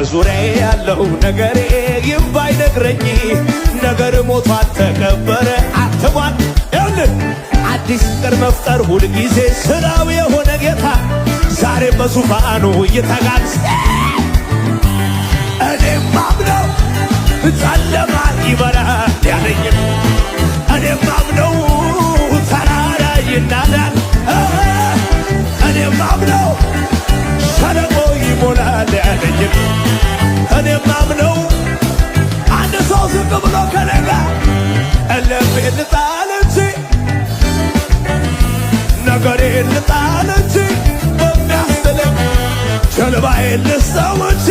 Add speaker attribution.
Speaker 1: በዙሪያዬ ያለው ነገሬ ይም ባይነግረኝ ነገር ሞቷል ተቀበረ አትሟል ይሁን አዲስ ነገር መፍጠር ሁልጊዜ ስራው የሆነ ጌታ ዛሬ በዙፋኑ ይተጋል። እኔም ማምነው ጨለማ ይበራል ያለኝም እኔም ማምነው ተራራ ይናዳል እኔም ማምነው ሸለቆ ይሞላል ያለኝም እኔም ማምነው አንድ ሰው ዝቅ ብሎ ከነጋ ልቤን ልጣል እንጂ ነገሬን ልጣል እንጂ በሚያስጥለኝ ጀልባዬን ልስጠው እንጂ